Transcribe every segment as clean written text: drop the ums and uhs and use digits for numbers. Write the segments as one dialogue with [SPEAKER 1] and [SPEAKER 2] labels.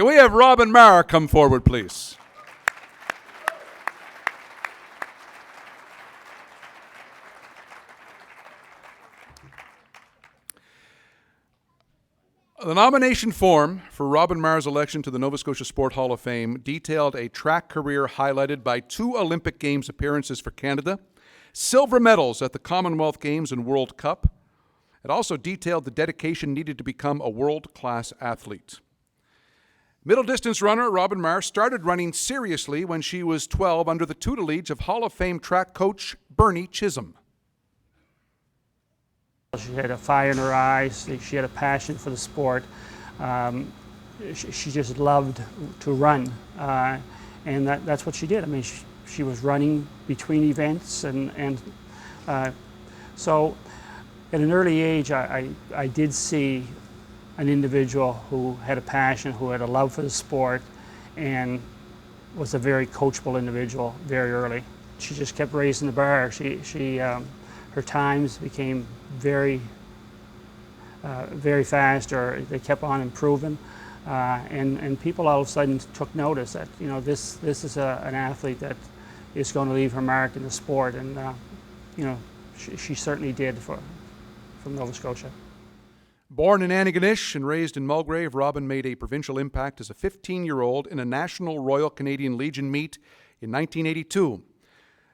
[SPEAKER 1] Can we have Robyn Meagher come forward, please? The nomination form for Robyn Meagher's election to the Nova Scotia Sport Hall of Fame detailed a track career highlighted by 2 Olympic Games appearances for Canada, silver medals at the Commonwealth Games and World Cup. It also detailed the dedication needed to become a world-class athlete. Middle distance runner Robyn Meagher started running seriously when she was 12 under the tutelage of Hall of Fame track coach Bernie Chisholm.
[SPEAKER 2] She had a fire in her eyes. She had a passion for the sport. She just loved to run, and that's what she did. I mean, she was running between events, and so at an early age, I did see an individual who had a passion, who had a love for the sport, and was a very coachable individual very early. She just kept raising the bar. Her times became very fast, or they kept on improving, and people all of a sudden took notice that this is an athlete that is going to leave her mark in the sport, and she certainly did from Nova Scotia.
[SPEAKER 1] Born in Antigonish and raised in Mulgrave, Robyn made a provincial impact as a 15-year-old in a National Royal Canadian Legion meet in 1982.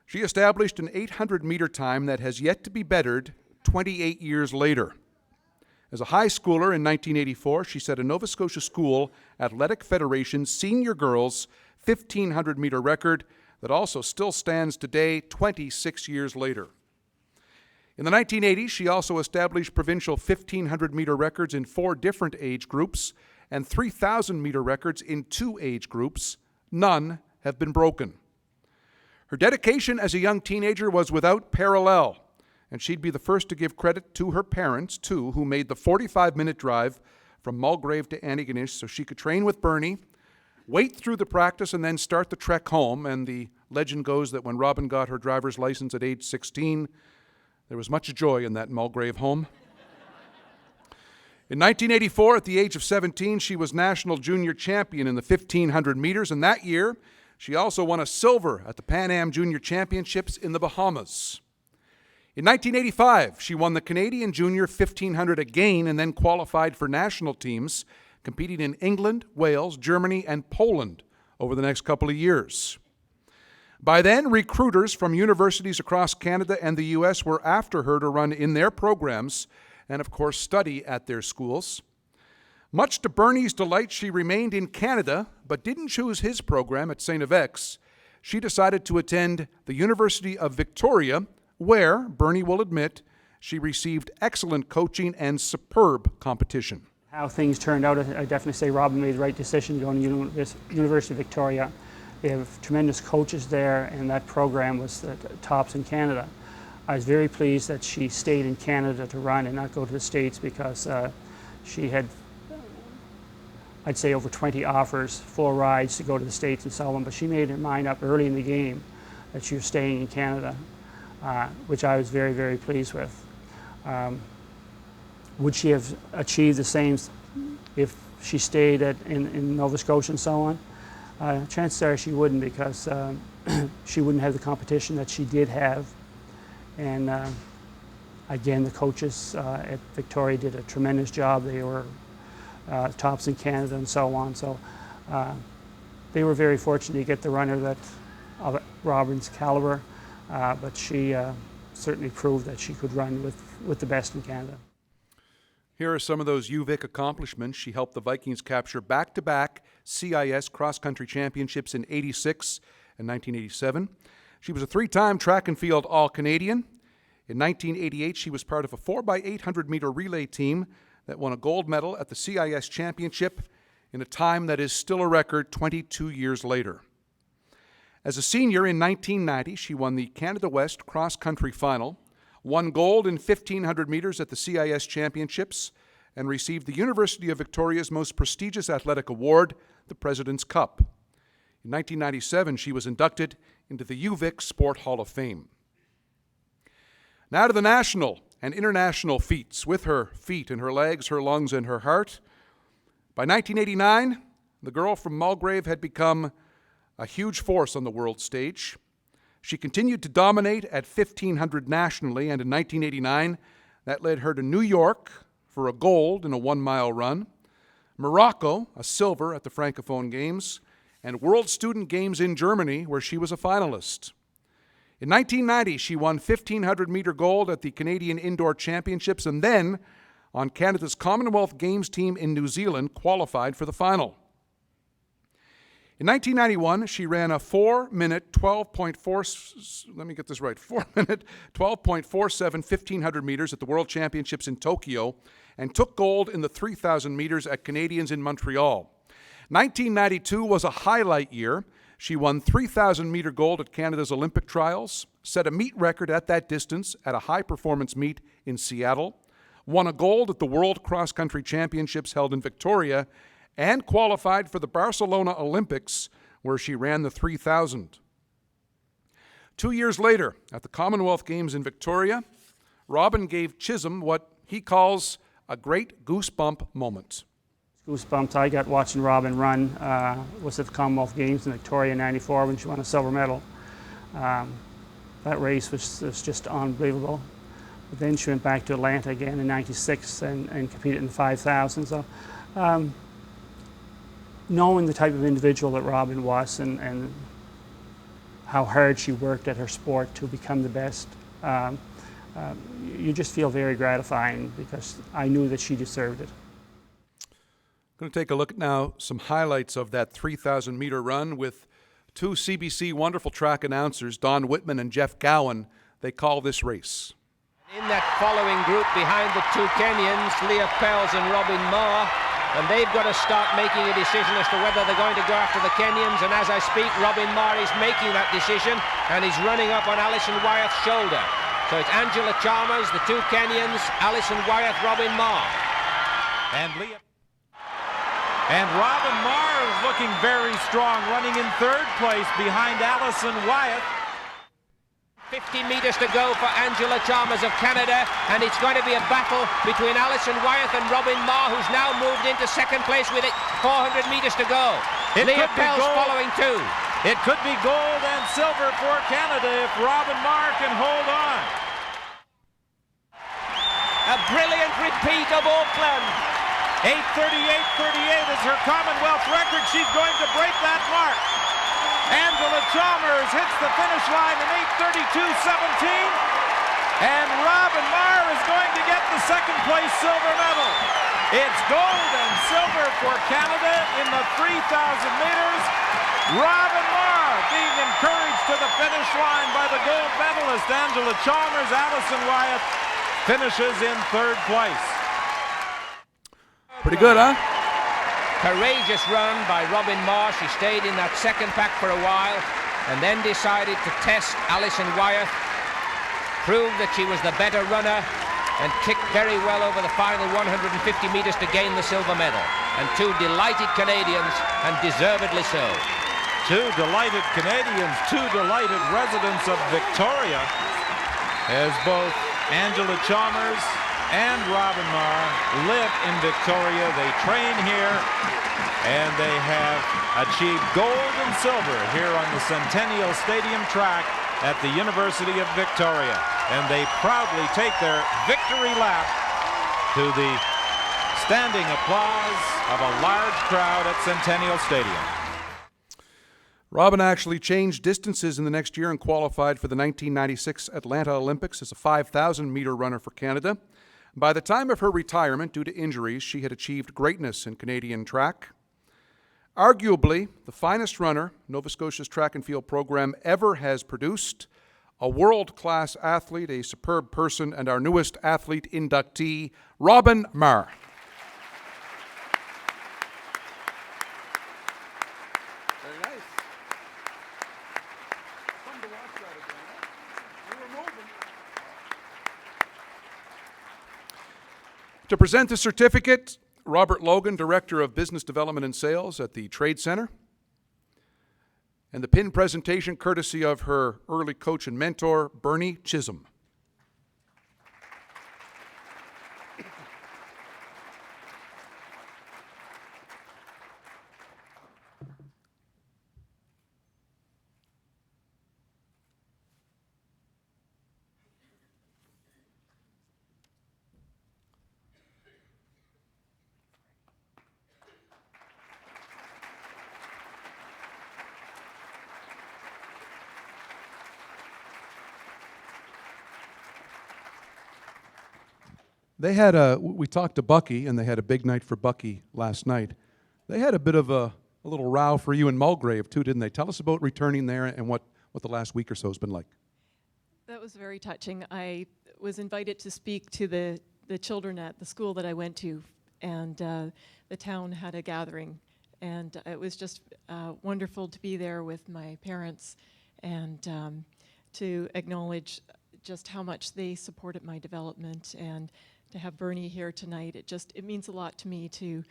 [SPEAKER 1] She established an 800-meter time that has yet to be bettered 28 years later. As a high schooler in 1984, she set a Nova Scotia School Athletic Federation senior girls 1,500-meter record that also still stands today, 26 years later. In the 1980s, she also established provincial 1,500-meter records in 4 different age groups and 3,000-meter records in 2 age groups. None have been broken. Her dedication as a young teenager was without parallel, and she'd be the first to give credit to her parents, too, who made the 45-minute drive from Mulgrave to Antigonish so she could train with Bernie, wait through the practice, and then start the trek home. And the legend goes that when Robyn got her driver's license at age 16, there was much joy in that Mulgrave home. In 1984, at the age of 17, she was national junior champion in the 1,500 meters, and that year, she also won a silver at the Pan Am Junior Championships in the Bahamas. In 1985, she won the Canadian Junior 1,500 again and then qualified for national teams, competing in England, Wales, Germany, and Poland over the next couple of years. By then, recruiters from universities across Canada and the U.S. were after her to run in their programs and, of course, study at their schools. Much to Bernie's delight, she remained in Canada, but didn't choose his program at St. FX. She decided to attend the University of Victoria, where, Bernie will admit, she received excellent coaching and superb competition.
[SPEAKER 2] How things turned out, I definitely say Robyn made the right decision going to University of Victoria. They have tremendous coaches there, and that program was the tops in Canada. I was very pleased that she stayed in Canada to run and not go to the States, because she had, I'd say, over 20 offers, full rides to go to the States and so on, but she made her mind up early in the game that she was staying in Canada, which I was very, very pleased with. Would she have achieved the same if she stayed in Nova Scotia and so on? Chances are she wouldn't, because she wouldn't have the competition that she did have. And again, the coaches at Victoria did a tremendous job. They were tops in Canada and so on. So they were very fortunate to get the runner that of Robyn's caliber, but she certainly proved that she could run with the best in Canada.
[SPEAKER 1] Here are some of those UVic accomplishments. She helped the Vikings capture back-to-back CIS cross-country championships in '86 and 1987. She was a 3-time track and field All-Canadian. In 1988, she was part of a 4x800-meter relay team that won a gold medal at the CIS Championship in a time that is still a record 22 years later. As a senior in 1990, she won the Canada West cross-country final, won gold in 1,500 meters at the CIS Championships, and received the University of Victoria's most prestigious athletic award, the President's Cup. In 1997, she was inducted into the UVic Sport Hall of Fame. Now to the national and international feats. With her feet and her legs, her lungs and her heart, by 1989, the girl from Mulgrave had become a huge force on the world stage. She continued to dominate at 1,500 nationally, and in 1989, that led her to New York for a gold in a 1-mile run, Morocco, a silver at the Francophone Games, and World Student Games in Germany, where she was a finalist. In 1990, she won 1,500-meter gold at the Canadian Indoor Championships, and then, on Canada's Commonwealth Games team in New Zealand, qualified for the final. In 1991, she ran a 4-minute 4-minute 12.47 1,500 meters at the World Championships in Tokyo and took gold in the 3,000 meters at Canadians in Montreal. 1992 was a highlight year. She won 3,000-meter gold at Canada's Olympic trials, set a meet record at that distance at a high-performance meet in Seattle, won a gold at the World Cross Country Championships held in Victoria, and qualified for the Barcelona Olympics, where she ran the 3,000. 2 years later, at the Commonwealth Games in Victoria, Robyn gave Chisholm what he calls a great goosebump moment.
[SPEAKER 2] Goosebumps I got watching Robyn run was at the Commonwealth Games in Victoria in '94 when she won a silver medal. That race was just unbelievable. But then she went back to Atlanta again in '96 and competed in the 5,000. So knowing the type of individual that Robyn was and how hard she worked at her sport to become the best, you just feel very gratifying because I knew that she deserved it.
[SPEAKER 1] I'm going to take a look at now some highlights of that 3,000-meter run with two CBC wonderful track announcers, Don Whitman and Jeff Gowan. They call this race.
[SPEAKER 3] In that following group behind the two Kenyans, Leah Pels and Robyn Meagher, and they've got to start making a decision as to whether they're going to go after the Kenyans, and as I speak, Robyn Meagher is making that decision, and he's running up on Alison Wyeth's shoulder. So it's Angela Chalmers, the two Kenyans, Alison Wyeth, Robyn Meagher.
[SPEAKER 4] And Robyn Meagher is looking very strong, running in third place behind Alison Wyeth.
[SPEAKER 3] 50 meters to go for Angela Chalmers of Canada, and it's going to be a battle between Alison Wyeth and Robyn Meagher, who's now moved into second place with 400 meters to go. Leah Pels following too.
[SPEAKER 4] It could be gold and silver for Canada if Robyn Meagher can hold on.
[SPEAKER 3] A brilliant repeat of Auckland.
[SPEAKER 4] 8:38.38 is her Commonwealth record. She's going to break that mark. Angela Chalmers hits the finish line in 8:32.17, and Robyn Meagher is going to get the second place silver medal. It's gold and silver for Canada in the 3,000 meters. Robyn Meagher being encouraged to the finish line by the gold medalist Angela Chalmers. Alison Wyeth finishes in third place.
[SPEAKER 1] Pretty good, huh?
[SPEAKER 3] Courageous run by Robyn Meagher. She stayed in that second pack for a while and then decided to test Alison Wyeth, proved that she was the better runner, and kicked very well over the final 150 meters to gain the silver medal. And two delighted Canadians, and deservedly so.
[SPEAKER 4] Two delighted Canadians, two delighted residents of Victoria, as both Angela Chalmers and Robyn Meagher live in Victoria. They train here, and they have achieved gold and silver here on the Centennial Stadium track at the University of Victoria. And they proudly take their victory lap to the standing applause of a large crowd at Centennial Stadium.
[SPEAKER 1] Robyn actually changed distances in the next year and qualified for the 1996 Atlanta Olympics as a 5,000-meter runner for Canada. By the time of her retirement due to injuries, she had achieved greatness in Canadian track. Arguably, the finest runner Nova Scotia's track and field program ever has produced, a world-class athlete, a superb person, and our newest athlete inductee, Robyn Meagher. Very nice. Fun to watch that again, huh? We were moving. To present the certificate, Robert Logan, Director of Business Development and Sales at the Trade Center. And the pin presentation courtesy of her early coach and mentor, Bernie Chisholm. They had we talked to Bucky, and they had a big night for Bucky last night. They had a bit of a little row for you in Mulgrave, too, didn't they? Tell us about returning there and what the last week or so has been like.
[SPEAKER 5] That was very touching. I was invited to speak to the children at the school that I went to, and the town had a gathering. And it was just wonderful to be there with my parents and to acknowledge just how much they supported my development, and to have Bernie here tonight. It means a lot to me to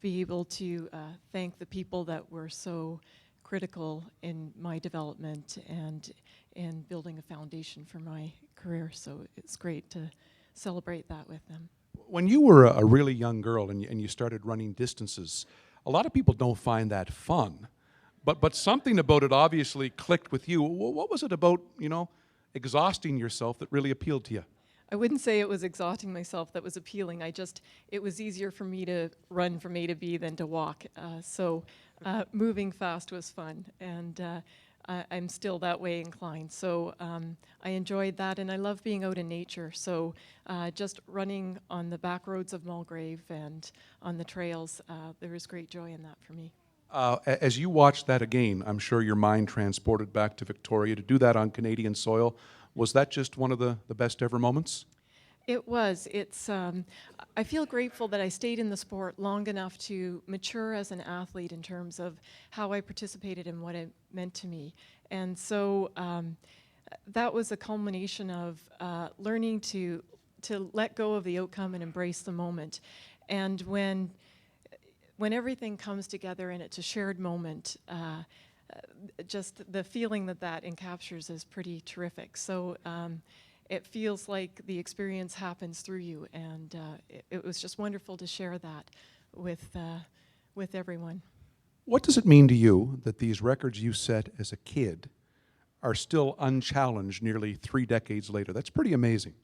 [SPEAKER 5] be able to thank the people that were so critical in my development and in building a foundation for my career. So it's great to celebrate that with them.
[SPEAKER 1] When you were a really young girl and you started running distances, a lot of people don't find that fun. But something about it obviously clicked with you. What was it about, exhausting yourself that really appealed to you?
[SPEAKER 5] I wouldn't say it was exhausting myself that was appealing. It was easier for me to run from A to B than to walk. So moving fast was fun, and I'm still that way inclined. So I enjoyed that, and I love being out in nature. So just running on the back roads of Mulgrave and on the trails, there is great joy in that for me.
[SPEAKER 1] As you watched that again, I'm sure your mind transported back to Victoria. To do that on Canadian soil, was that just one of the best ever moments?
[SPEAKER 5] It was. I feel grateful that I stayed in the sport long enough to mature as an athlete in terms of how I participated and what it meant to me. And so that was a culmination of learning to let go of the outcome and embrace the moment. And when everything comes together and it's a shared moment, just the feeling that encaptures is pretty terrific. So it feels like the experience happens through you, and it was just wonderful to share that with everyone.
[SPEAKER 1] What does it mean to you that these records you set as a kid are still unchallenged nearly 3 decades later? That's pretty amazing.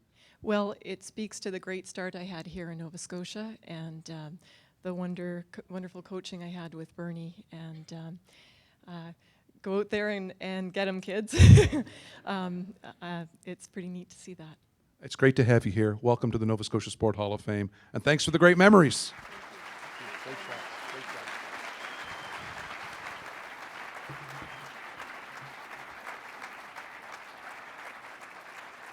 [SPEAKER 5] Well, it speaks to the great start I had here in Nova Scotia, and the wonderful coaching I had with Bernie, and go out there and get them, kids. It's pretty neat to see that.
[SPEAKER 1] It's great to have you here. Welcome to the Nova Scotia Sport Hall of Fame, and thanks for the great memories. Great job.